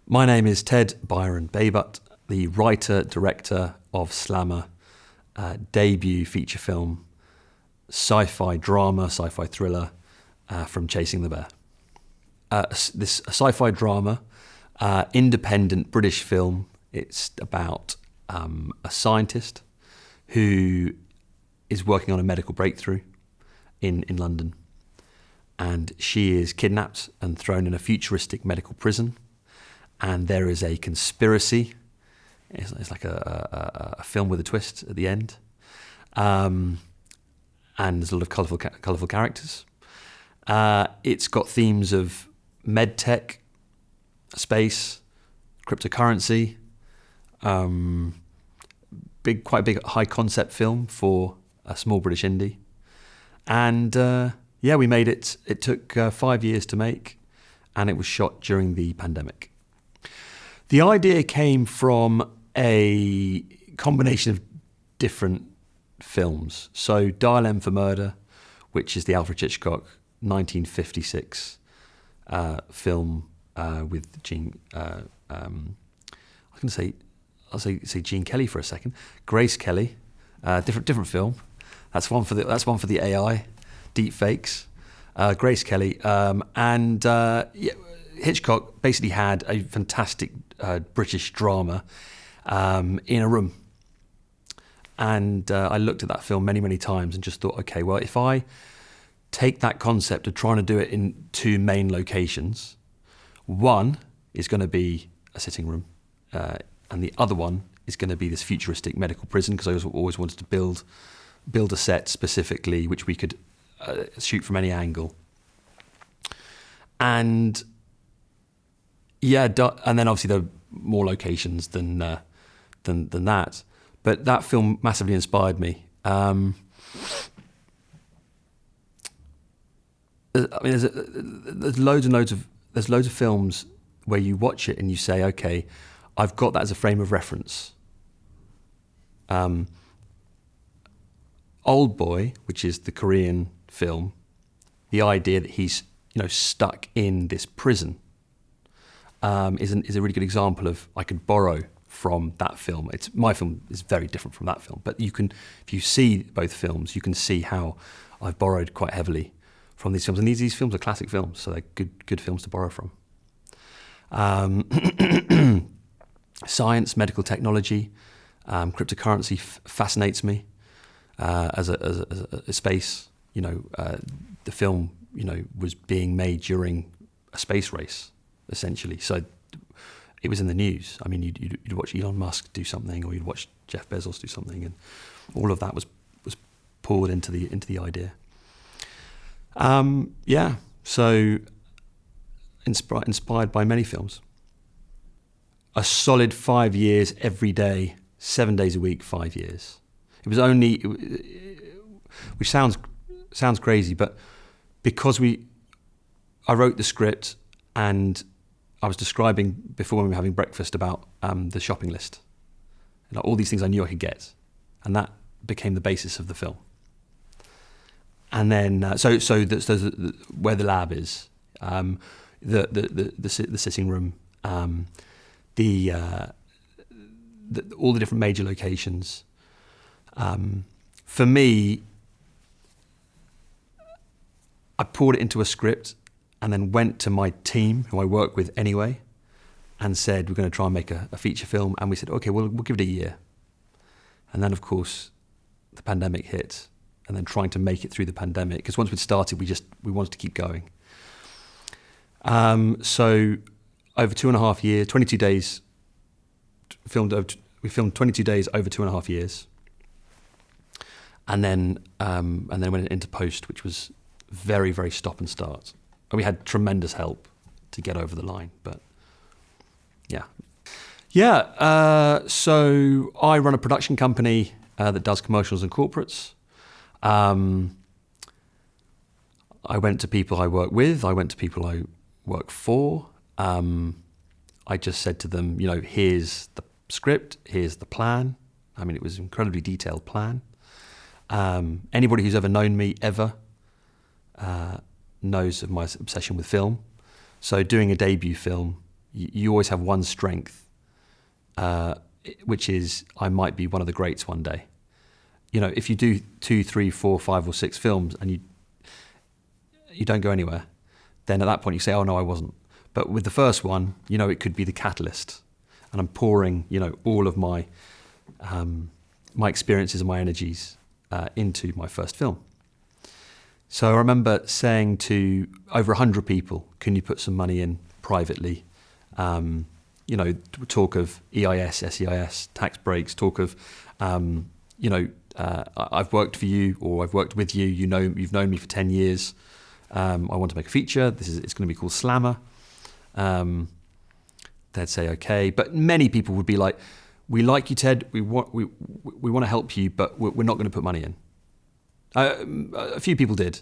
My name is Ted Byron Baybutt, the writer-director of Slammer, debut feature film, sci-fi drama, sci-fi thriller from Chasing the Bear. This sci-fi drama, independent British film. It's about a scientist who is working on a medical breakthrough in London. And she is kidnapped and thrown in a futuristic medical prison. And there is a conspiracy. It's like a film with a twist at the end. And there's a lot of colourful characters. It's got themes of medtech, space, cryptocurrency. Quite a big high concept film for a small British indie. And we made it. It took 5 years to make, and it was shot during the pandemic. The idea came from a combination of different films. So Dial M for Murder, which is the Alfred Hitchcock 1956 film with Gene. I'll say Gene Kelly for a second. Grace Kelly, different film. That's one for the AI, deep fakes. Grace Kelly Hitchcock basically had a fantastic British drama in a room. And I looked at that film many times and just thought, okay, well, if I take that concept of trying to do it in two main locations, one is going to be a sitting room, and the other one is going to be this futuristic medical prison, because I always wanted to build a set specifically which we could shoot from any angle. And and then obviously there are more locations than that. But that film massively inspired me. There's loads of films where you watch it and you say, okay, I've got that as a frame of reference. Old Boy, which is the Korean film, the idea that he's stuck in this prison is a really good example of I could borrow from that film. My film is very different from that film, but if you see both films, you can see how I've borrowed quite heavily from these films. And these films are classic films, so they're good films to borrow from. Science, medical technology, cryptocurrency fascinates me as a space. The film was being made during a space race, essentially. So it was in the news. I mean, you'd watch Elon Musk do something, or you'd watch Jeff Bezos do something, and all of that was poured into the idea. So inspired by many films. A solid 5 years every day, 7 days a week, 5 years. It was only, which sounds crazy, but because I wrote the script and I was describing before when we were having breakfast about the shopping list, all these things I knew I could get, and that became the basis of the film. And then so where the lab is, the sitting room, all the different major locations. For me, I poured it into a script and then went to my team, who I work with anyway, and said, we're going to try and make a feature film. And we said, okay, we'll give it a year. And then, of course, the pandemic hit, and then trying to make it through the pandemic, because once we'd started, we wanted to keep going. So over 2.5 years, 22 days, we filmed 22 days over 2.5 years. And then went into post, which was very, very stop and start. And we had tremendous help to get over the line, but yeah. So I run a production company that does commercials and corporates. I went to people I work with. I went to people I work for. I just said to them, here's the script, here's the plan. I mean, it was an incredibly detailed plan. Anybody who's ever known me ever knows of my obsession with film. So doing a debut film you always have one strength, which is I might be one of the greats one day. If you do 2, 3, 4, 5 or 6 films and you don't go anywhere, then at that point you say, oh no, I wasn't. But with the first one, it could be the catalyst, and I'm pouring, all of my my experiences and my energies into my first film. So I remember saying to over 100 people, can you put some money in privately? Talk of EIS, SEIS, tax breaks, talk of, I've worked for you, or I've worked with you, you've known me for 10 years. I want to make a feature. It's going to be called Slammer. They'd say, okay. But many people would be like, we like you, Ted. We want to help you, but we're not going to put money in. A few people did.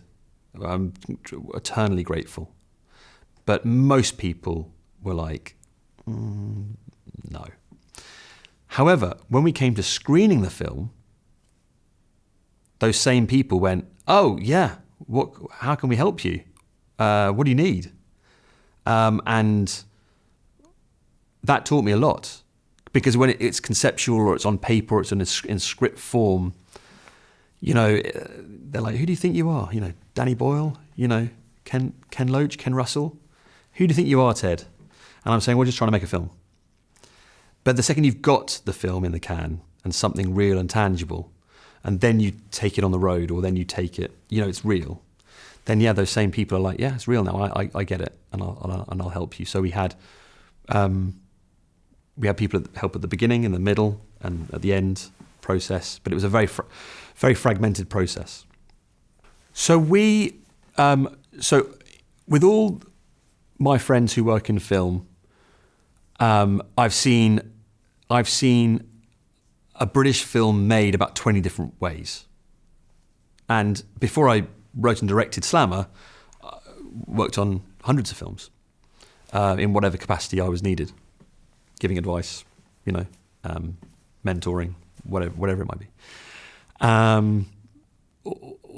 I'm eternally grateful. But most people were like, no. However, when we came to screening the film, those same people went, oh, yeah, how can we help you? What do you need? And that taught me a lot. Because when it's conceptual, or it's on paper, or it's in script form, they're like, who do you think you are? Danny Boyle, Ken Loach, Ken Russell. Who do you think you are, Ted? And I'm saying, we're just trying to make a film. But the second you've got the film in the can and something real and tangible, and then you take it on the road, or then you take it, it's real, then yeah, those same people are like, yeah, it's real now. I get it, and I'll help you. So we had people help at the beginning, in the middle, and at the end process. But it was a very very fragmented process. So with all my friends who work in film, I've seen a British film made about 20 different ways. And before I wrote and directed Slammer, I worked on hundreds of films in whatever capacity I was needed, giving advice, mentoring, whatever it might be. All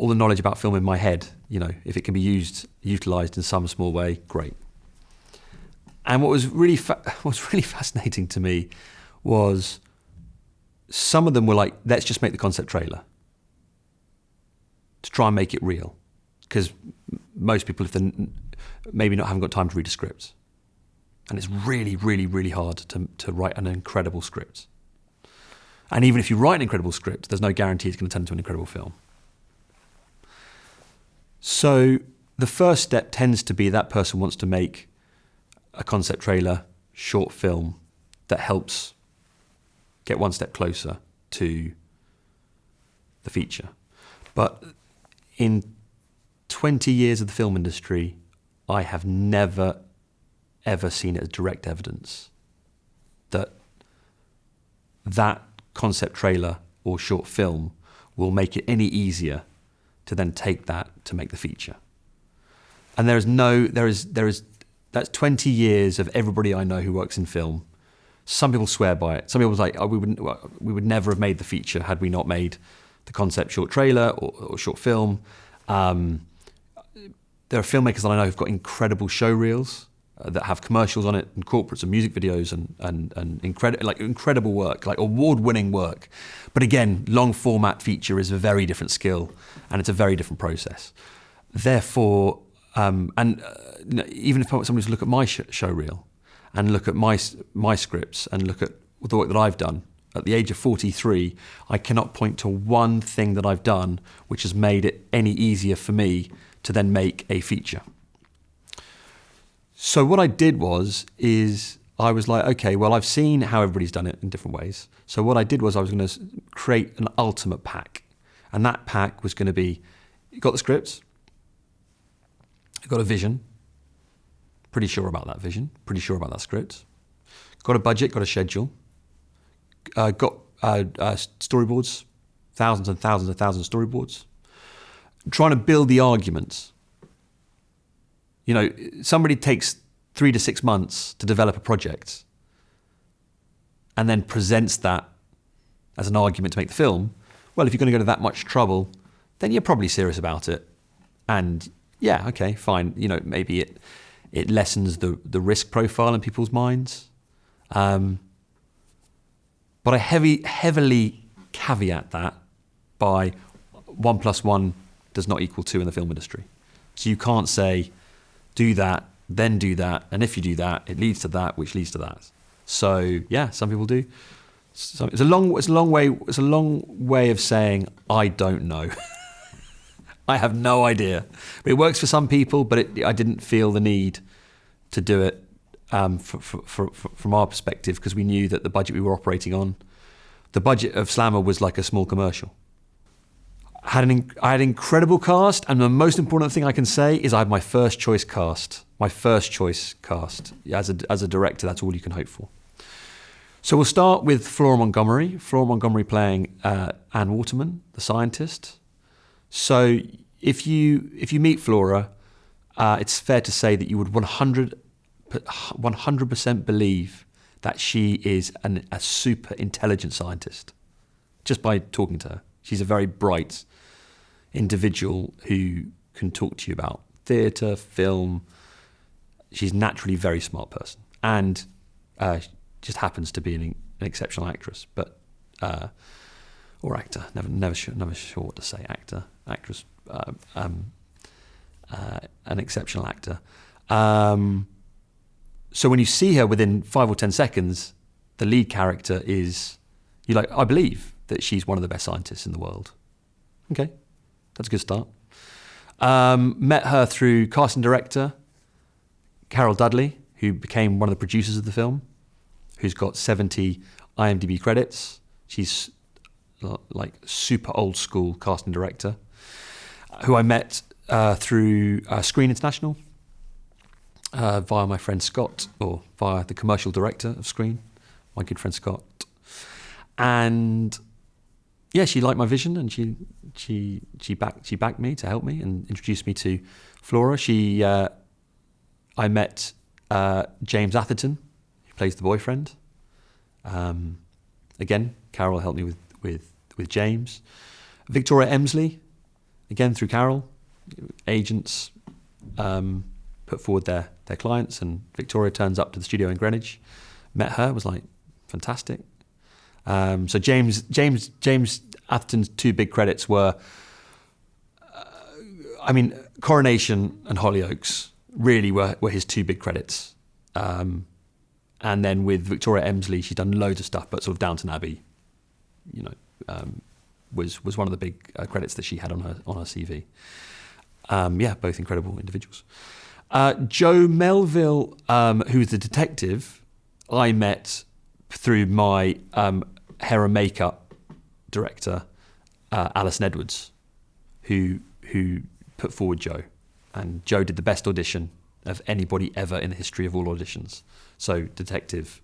the knowledge about film in my head, if it can be utilised in some small way, great. And what was really fascinating to me was some of them were like, let's just make the concept trailer to try and make it real. Because most people, if they're maybe haven't got time to read a script. And it's really, really, really hard to write an incredible script. And even if you write an incredible script, there's no guarantee it's going to turn into an incredible film. So the first step tends to be that person wants to make a concept trailer, short film that helps get one step closer to the feature. But in 20 years of the film industry, I have never, ever seen it as direct evidence that concept trailer or short film will make it any easier to then take that to make the feature. And that's 20 years of everybody I know who works in film. Some people swear by it. Some people say, oh, we would never have made the feature had we not made the concept short trailer or short film. There are filmmakers that I know who've got incredible show reels that have commercials on it, and corporates and music videos and incredible work, like award-winning work. But again, long format feature is a very different skill, and it's a very different process. Therefore, even if somebody was to look at my show reel and look at my scripts and look at the work that I've done, at the age of 43, I cannot point to one thing that I've done which has made it any easier for me to then make a feature. So what I did is I was like, okay, well, I've seen how everybody's done it in different ways. So what I did was I was going to create an ultimate pack. And that pack was going to be, you got the scripts, you got a vision, pretty sure about that vision, pretty sure about that script, got a budget, got a schedule, got storyboards, thousands and thousands and thousands of storyboards, trying to build the arguments. Somebody takes 3 to 6 months to develop a project and then presents that as an argument to make the film. Well, if you're going to go to that much trouble, then you're probably serious about it. And yeah, okay, fine. Maybe It lessens the risk profile in people's minds. But I heavily caveat that by 1 + 1 does not equal 2 in the film industry. So you can't say, do that, then do that, and if you do that, it leads to that, which leads to that. So yeah, some people do. So it's a long way of saying I don't know. I have no idea. It works for some people, but I didn't feel the need to do it from our perspective, because we knew that the budget we were operating on, the budget of Slammer was like a small commercial. I had an incredible cast, and the most important thing I can say is I had my first choice cast. As a director, that's all you can hope for. So we'll start with Flora Montgomery. Flora Montgomery playing Ann Waterman, the scientist. So if you meet Flora, it's fair to say that you would 100% believe that she is a super intelligent scientist, just by talking to her. She's a very bright individual who can talk to you about theatre, film. She's naturally a very smart person, and just happens to be an exceptional actress, or actor. Never sure what to say. Actress, an exceptional actor. So when you see her within 5 or 10 seconds, the lead character is, I believe that she's one of the best scientists in the world. Okay, that's a good start. Met her through casting director Carol Dudley, who became one of the producers of the film, who's got 70 IMDb credits. She's like super old school casting director, who I met through Screen International, via my friend Scott, or via the commercial director of Screen, my good friend Scott. And yeah, she liked my vision, and she backed me to help me and introduced me to Flora. I met James Atherton, who plays the boyfriend. Again, Carol helped me with James. Victoria Emsley, again through Carol. Agents put forward their clients, and Victoria turns up to the studio in Greenwich. Met her, was like fantastic. So James Atherton's 2 big credits were, Coronation and Hollyoaks really were his 2 big credits. And then with Victoria Emsley, she's done loads of stuff, but sort of Downton Abbey, was one of the big credits that she had on her CV. Both incredible individuals. Joe Melville, who's the detective, I met through my hair and makeup director, Alison Edwards, who put forward Joe. And Joe did the best audition of anybody ever in the history of all auditions. So detective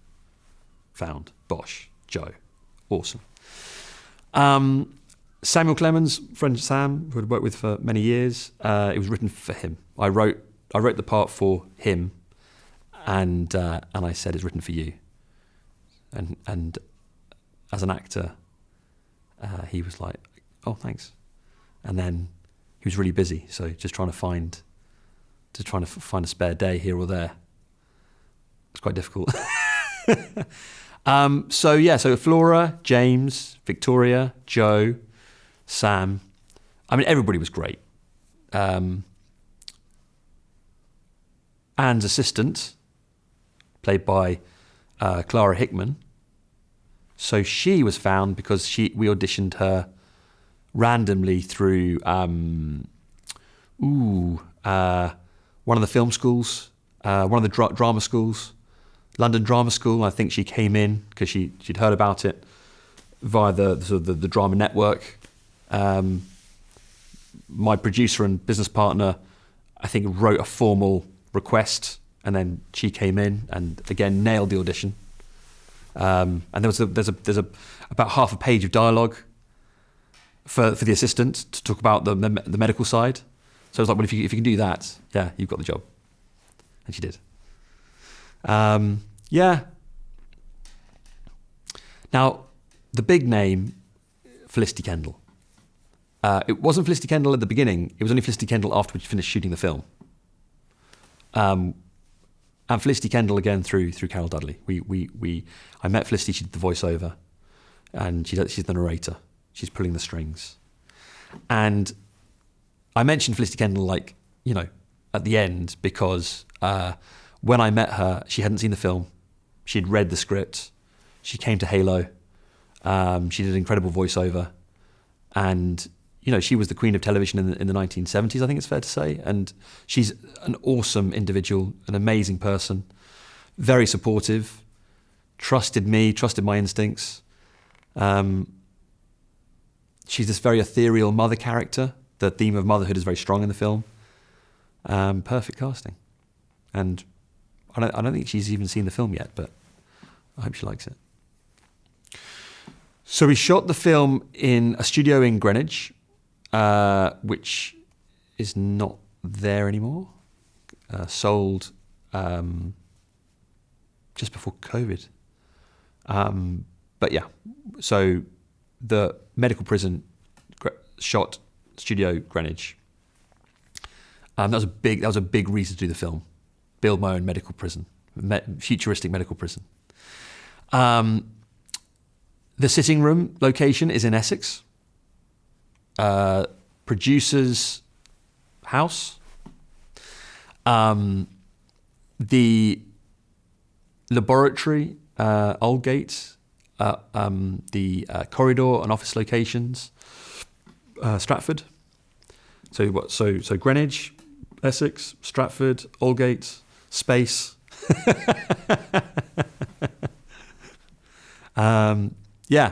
found, bosh, Joe, awesome. Samuel Clemens, friend Sam, who I'd worked with for many years, it was written for him. I wrote the part for him, and I said, it's written for you. And as an actor, he was like, oh, thanks. And then he was really busy, so just trying to find a spare day here or there. It's quite difficult. So Flora, James, Victoria, Joe, Sam. Everybody was great. Ann's assistant, played by Clara Hickman. So she was found because we auditioned her randomly through one of the film schools, one of the drama schools, London Drama School. I think she came in because she'd heard about it via the drama network. My producer and business partner, I think, wrote a formal request, and then she came in and again nailed the audition. And there's about half a page of dialogue for the assistant to talk about the medical side. So I was like, well, if you can do that, yeah, you've got the job. And she did. Now, the big name, Felicity Kendall. It wasn't Felicity Kendall at the beginning. It was only Felicity Kendall after we finished shooting the film. And Felicity Kendall again through Carol Dudley. I met Felicity. She did the voiceover, and she's the narrator. She's pulling the strings. And I mentioned Felicity Kendall, like, you know, at the end because when I met her, she hadn't seen the film. She'd read the script. She came to Halo. She did an incredible voiceover, and you know, she was the queen of television in the 1970s, I think it's fair to say. And she's an awesome individual, an amazing person, very supportive, trusted me, trusted my instincts. She's this very ethereal mother character. The theme of motherhood is very strong in the film. Perfect casting. And I don't think she's even seen the film yet, but I hope she likes it. So we shot the film in a studio in Greenwich, which is not there anymore. Sold just before COVID. But yeah, so the medical prison shot Studio Greenwich. That was a big reason to do the film. Build my own medical prison, futuristic medical prison. The sitting room location is in Essex. Producer's house. The laboratory, Aldgate. The corridor and office locations, Stratford. So Greenwich, Essex, Stratford, Aldgate, space. Yeah.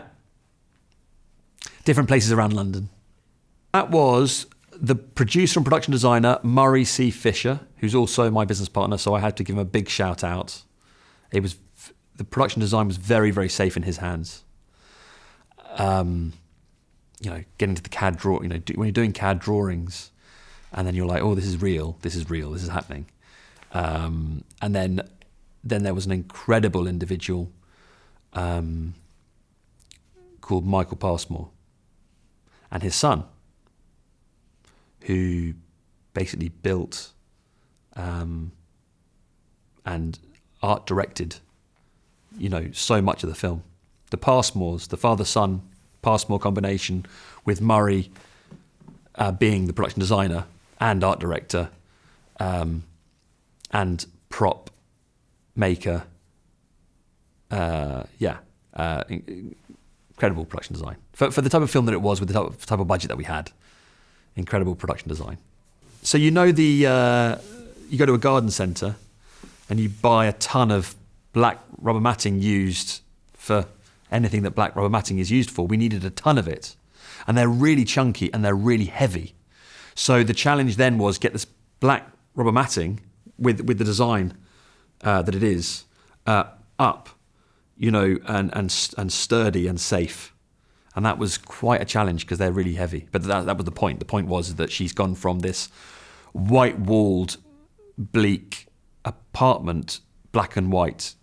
Different places around London. That was the producer and production designer, Murray C. Fisher, who's also my business partner, so I had to give him a big shout out. The production design was very, very safe in his hands. You know, getting to the CAD draw, you know, when you're doing CAD drawings, and then you're like, oh, this is real, this is happening. And then there was an incredible individual called Michael Passmore, and his son, who basically built and art directed, you know, so much of the film. The Passmores, the father-son Passmore combination, with Murray being the production designer and art director and prop maker. Incredible production design. For the type of film that it was, with the type of budget that we had. Incredible production design. So you know you go to a garden centre and you buy a ton of black rubber matting used for anything that black rubber matting is used for. We needed a ton of it. And they're really chunky and they're really heavy. So the challenge then was get this black rubber matting with the design that it is up, you know, and sturdy and safe. And that was quite a challenge because they're really heavy. But that was the point. The point was that she's gone from this white-walled, bleak apartment, black and white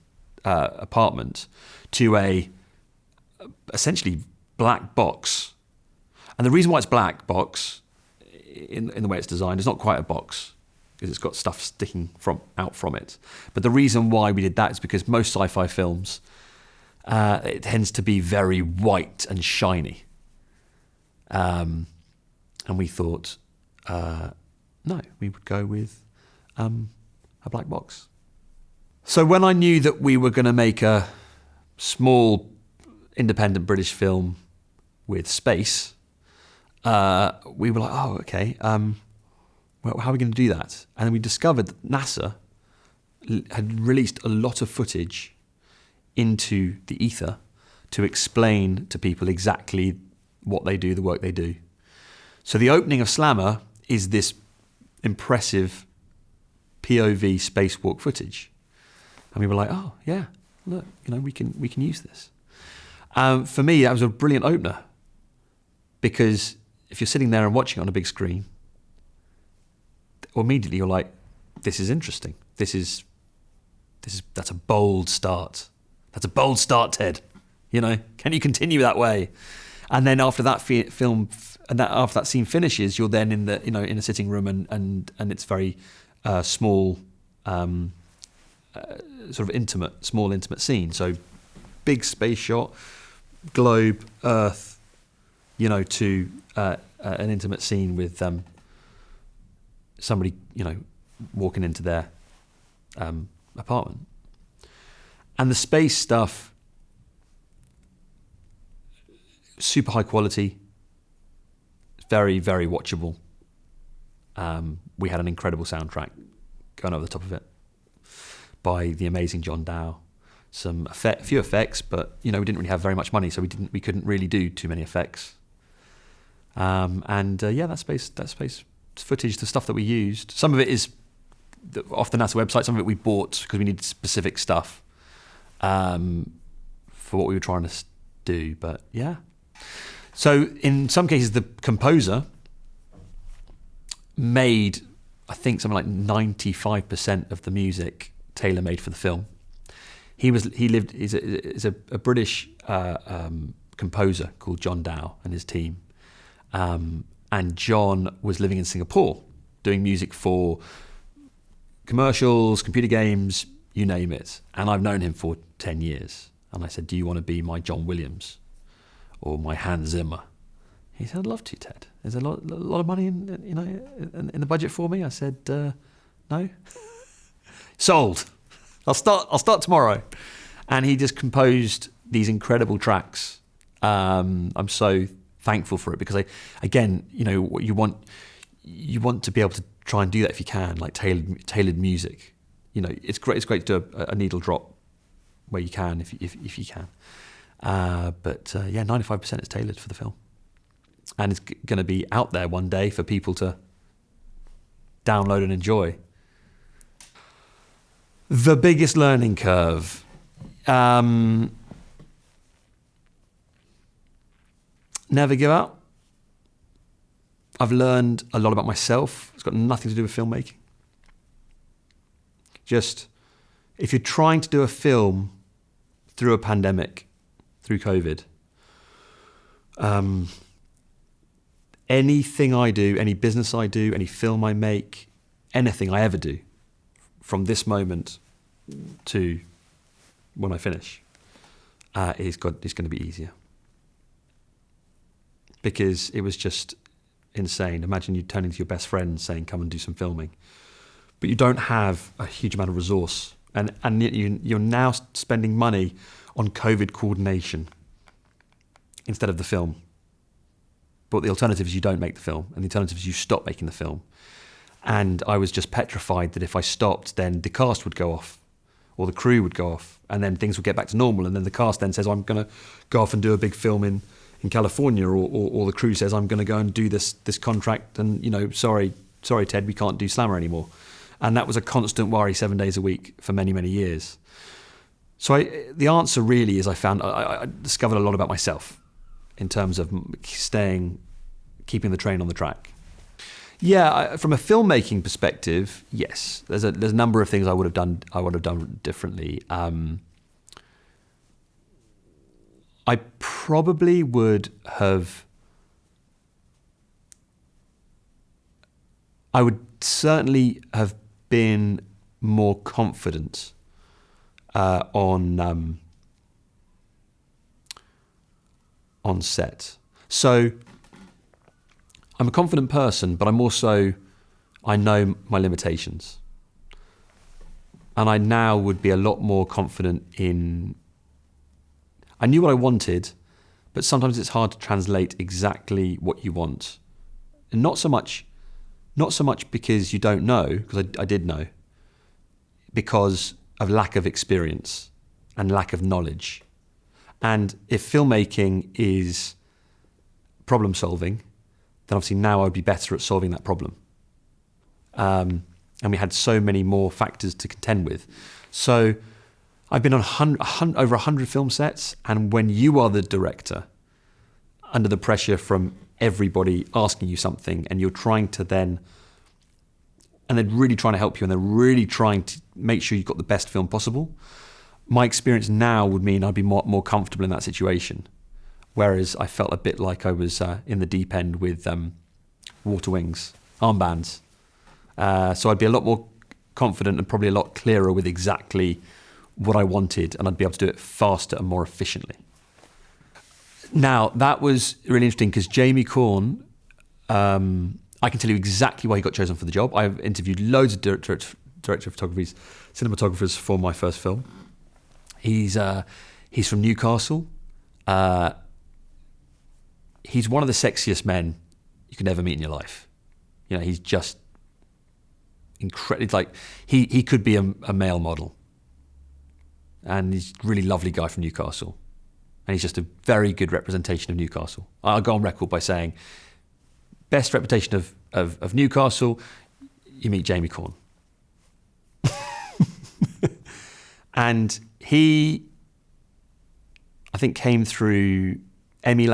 apartment, to a essentially black box. And the reason why it's black box, in the way it's designed, it's not quite a box because it's got stuff sticking out from it. But the reason why we did that is because most sci-fi films, it tends to be very white and shiny. And we thought, no, we would go with a black box. So when I knew that we were going to make a small independent British film with space, we were like, oh, okay, well, how are we going to do that? And then we discovered that NASA had released a lot of footage into the ether to explain to people exactly what they do, the work they do. So the opening of Slammer is this impressive POV spacewalk footage. And we were like, oh, yeah, look, you know, we can use this. For me, that was a brilliant opener, because if you're sitting there and watching it on a big screen, immediately you're like, this is interesting. That's a bold start. That's a bold start, Ted. You know, can you continue that way? And then after that after that scene finishes, you're then in a sitting room and it's very small sort of small intimate scene. So big space shot, globe, Earth, to an intimate scene with somebody, walking into their apartment. And the space stuff, super high quality, very, very watchable. We had an incredible soundtrack going over the top of it by the amazing John Dow. A few effects, but we didn't really have very much money, so we couldn't really do too many effects. That space footage, the stuff that we used, some of it is off the NASA website, some of it we bought because we needed specific stuff for what we were trying to do. But yeah, so in some cases the composer made, I think, something like 95% of the music tailor-made for the film. He's a British composer called John Dow and his team. And John was living in Singapore, doing music for commercials, computer games, you name it. And I've known him for 10 years. And I said, do you want to be my John Williams or my Hans Zimmer? He said, I'd love to, Ted. There's a lot of money in the budget for me. I said, no. Sold. I'll start tomorrow. And he just composed these incredible tracks. I'm so thankful for it because what you want to be able to try and do that if you can, like tailored music. It's great to do a needle drop where you can if you can. 95% is tailored for the film, and it's going to be out there one day for people to download and enjoy. The biggest learning curve. Never give up. I've learned a lot about myself. It's got nothing to do with filmmaking. Just, if you're trying to do a film through a pandemic, through COVID, anything I do, any business I do, any film I make, anything I ever do, from this moment to when I finish, is going to be easier. Because it was just insane. Imagine you turning to your best friend saying, come and do some filming. But you don't have a huge amount of resource. And you're now spending money on COVID coordination instead of the film. But the alternative is you don't make the film. And the alternative is you stop making the film. And I was just petrified that if I stopped, then the cast would go off. Or the crew would go off. And then things would get back to normal. And then the cast then says, I'm going to go off and do a big film in California, or the crew says, I'm going to go and do this contract, and sorry Ted, we can't do Slammer anymore. And that was a constant worry 7 days a week for many, many years. So the answer really is I discovered a lot about myself in terms of keeping the train on the track. Yeah, from a filmmaking perspective, yes, there's a number of things I would have done differently. I probably would I would certainly have been more confident on set. So I'm a confident person, but I know my limitations. And I now would be a lot more confident I knew what I wanted, but sometimes it's hard to translate exactly what you want. And not so much because you don't know, because I did know, because of lack of experience and lack of knowledge. And if filmmaking is problem solving, then obviously now I'd be better at solving that problem. And we had so many more factors to contend with. So I've been on over 100 film sets, and when you are the director, under the pressure from everybody asking you something, and you're trying to and they're really trying to help you, and they're really trying to make sure you've got the best film possible, my experience now would mean I'd be more comfortable in that situation. Whereas I felt a bit like I was in the deep end with water wings, armbands. So I'd be a lot more confident and probably a lot clearer with exactly what I wanted, and I'd be able to do it faster and more efficiently. Now, that was really interesting because Jamie Corn, I can tell you exactly why he got chosen for the job. I've interviewed loads of director of photography, cinematographers for my first film. He's from Newcastle. He's one of the sexiest men you can ever meet in your life. You know, he's just incredible. Like he could be a male model, and he's a really lovely guy from Newcastle, and he's just a very good representation of Newcastle. I'll go on record by saying, best reputation of Newcastle, you meet Jamie Corn. And he, I think, came through Emmy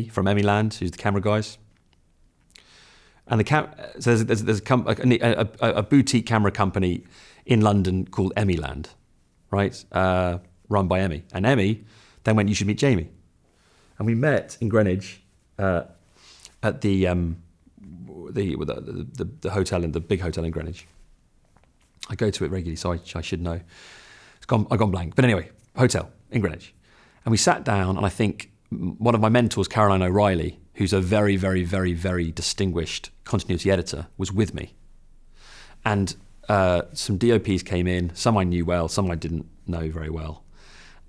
from Emmy Land, who's the camera guys. And so there's a boutique camera company in London called Emmy Land, right? Run by Emmy. And Emmy then went, you should meet Jamie. And we met in Greenwich at the hotel, in the big hotel in Greenwich. I go to it regularly, so I should know. I've gone blank. But anyway, hotel in Greenwich. And we sat down, and I think one of my mentors, Caroline O'Reilly, who's a very, very, very, very distinguished continuity editor, was with me. And some DOPs came in, some I knew well, some I didn't know very well.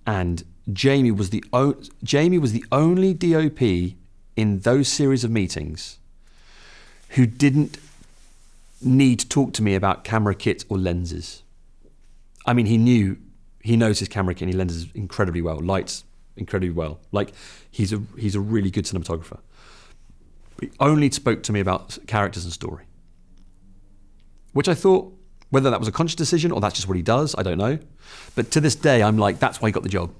And Jamie was the only DOP in those series of meetings who didn't need to talk to me about camera kit or lenses. I mean, he knows his camera kit and he lenses incredibly well, lights incredibly well. Like, he's a really good cinematographer. He only spoke to me about characters and story, which I thought, whether that was a conscious decision or that's just what he does, I don't know. But to this day, I'm like, that's why he got the job,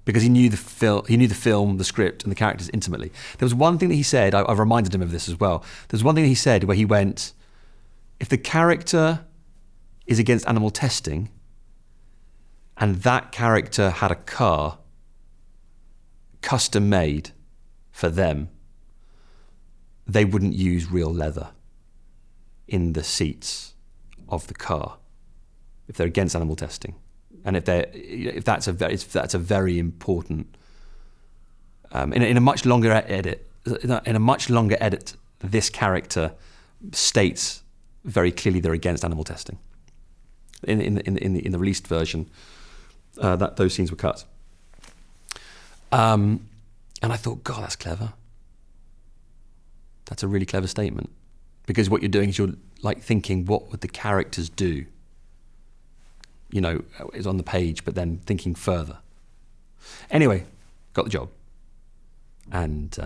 because he knew the film, the script, and the characters intimately. There was one thing that he said. I've reminded him of this as well. There's one thing that he said where he went, if the character is against animal testing, and that character had a car custom made for them, they wouldn't use real leather in the seats of the car if they're against animal testing. And if that's a very important in a much longer edit, this character states very clearly they're against animal testing. In the released version, that those scenes were cut. And I thought, God, that's clever. That's a really clever statement, because what you're doing is you're like thinking, what would the characters do? You know, is on the page, but then thinking further. Anyway, got the job, and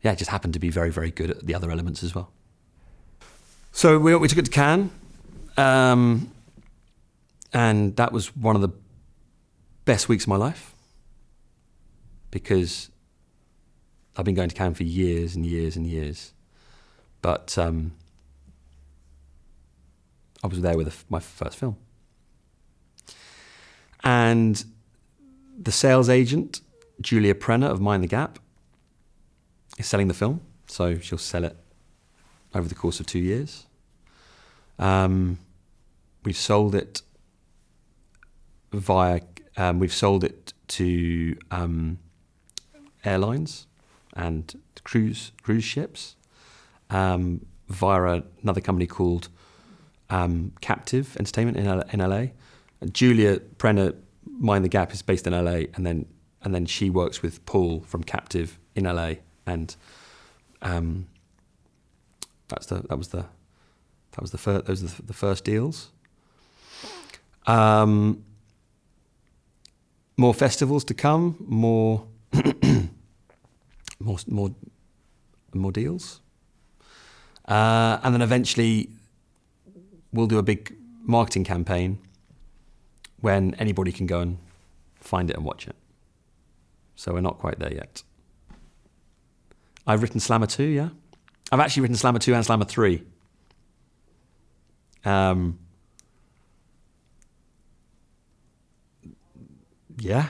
it just happened to be very, very good at the other elements as well. So we took it to Cannes, and that was one of the best weeks of my life, because I've been going to Cannes for years and years and years, but I was there with my first film. And the sales agent, Julia Prenner of Mind the Gap, is selling the film, so she'll sell it over the course of 2 years. We've sold it we've sold it to airlines and cruise ships via another company called Captive Entertainment in LA. And Julia Prenner, Mind the Gap, is based in LA, and then she works with Paul from Captive in LA, and those are the first deals. More festivals to come, more deals, and then eventually we'll do a big marketing campaign when anybody can go and find it and watch it. So we're not quite there yet. I've written Slammer 2, yeah? I've actually written Slammer 2 and Slammer 3. Yeah.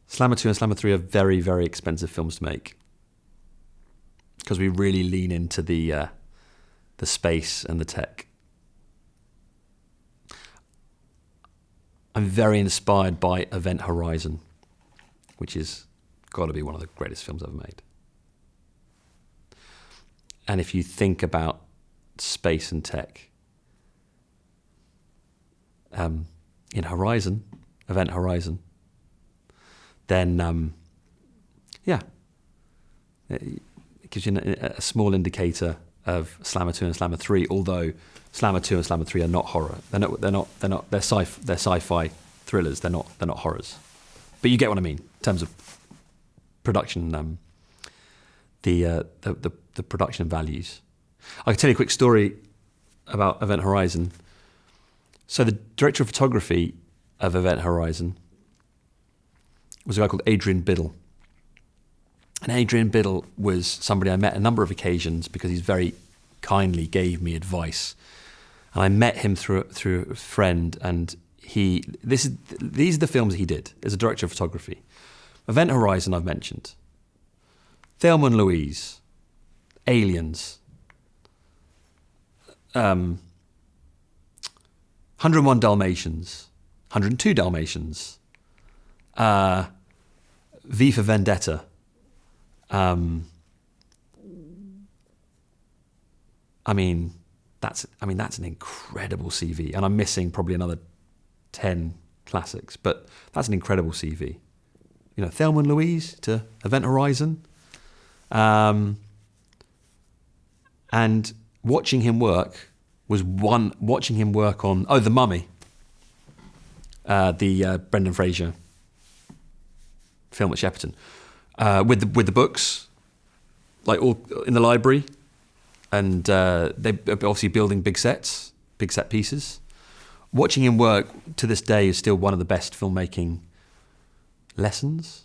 Slammer 2 and Slammer 3 are very, very expensive films to make, because we really lean into the space and the tech. I'm very inspired by Event Horizon, which is got to be one of the greatest films ever made. And if you think about space and tech, in Event Horizon, then it gives you a small indicator of Slammer 2 and Slammer 3, although Slammer 2 and Slammer 3 are not horror. They're sci-fi thrillers. They're not horrors. But you get what I mean in terms of production, the production values. I can tell you a quick story about Event Horizon. So the director of photography of Event Horizon was a guy called Adrian Biddle. And Adrian Biddle was somebody I met a number of occasions because he's very kindly gave me advice. And I met him through a friend, and these are the films he did as a director of photography. Event Horizon I've mentioned. Thelma and Louise, Aliens, 101 Dalmatians, 102 Dalmatians, V for Vendetta. That's an incredible CV, and I'm missing probably another 10 classics, but that's an incredible CV. You know, Thelma and Louise to Event Horizon, and watching him work on The Mummy, the Brendan Fraser film at Shepperton, with the books, like all in the library, and they're obviously building big set pieces. Watching him work to this day is still one of the best filmmaking lessons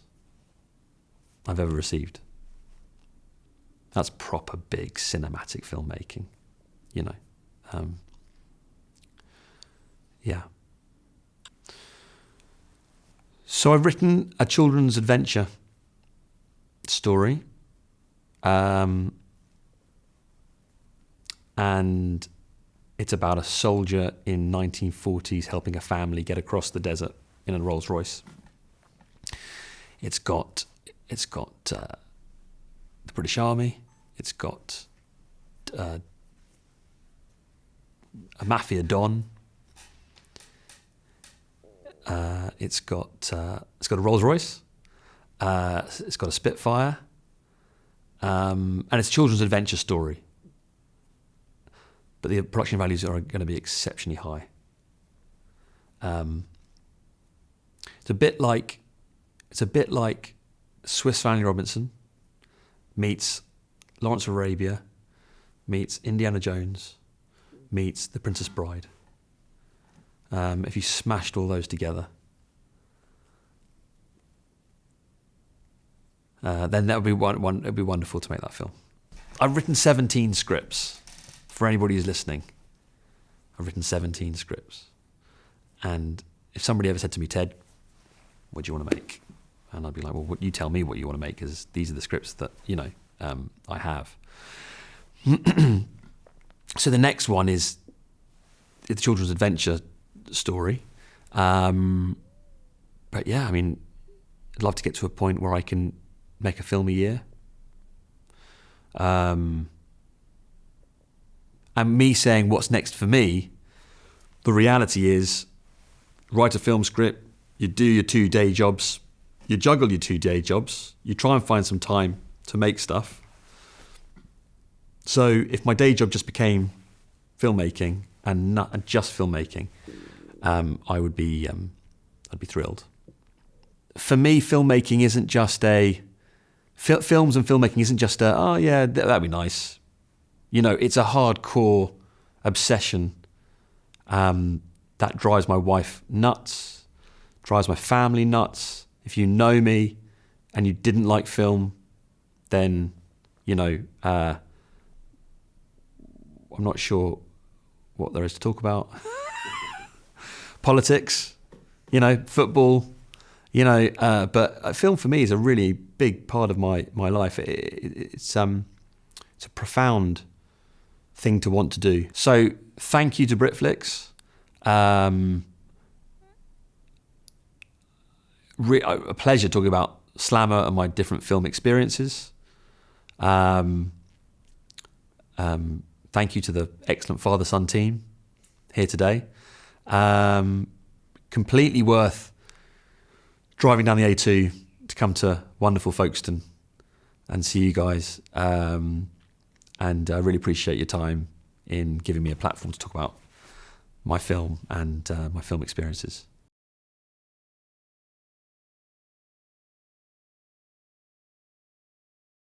I've ever received. That's proper big cinematic filmmaking, you know. Yeah. So I've written a children's adventure story, and it's about a soldier in 1940s helping a family get across the desert in a Rolls Royce. It's got the British Army. It's got a mafia don. It's got a Rolls Royce. It's got a Spitfire, and it's a children's adventure story. But the production values are going to be exceptionally high. It's a bit like Swiss Family Robinson meets Lawrence of Arabia meets Indiana Jones meets The Princess Bride. If you smashed all those together, then that would be one. It would be wonderful to make that film. I've written 17 scripts. For anybody who's listening, I've written 17 scripts. And if somebody ever said to me, Ted, what do you want to make? And I'd be like, well, you tell me what you want to make, because these are the scripts that, I have. So the next one is the children's adventure story. But yeah, I'd love to get to a point where I can make a film a year. And me saying what's next for me, the reality is, write a film script, you do your 2 day jobs, you juggle your 2 day jobs, you try and find some time to make stuff. So if my day job just became filmmaking and not just filmmaking, I'd be thrilled. For me, filmmaking isn't just films and filmmaking isn't just that'd be nice. It's a hardcore obsession that drives my wife nuts, drives my family nuts. If you know me and you didn't like film, then, I'm not sure what there is to talk about. Politics, football, but film for me is a really big part of my life. It's It's a profound thing to want to do. So thank you to BritFlicks. A pleasure talking about Slammer and my different film experiences. Thank you to the excellent father-son team here today. Completely worth driving down the A2 to come to wonderful Folkestone and see you guys. And I really appreciate your time in giving me a platform to talk about my film and my film experiences.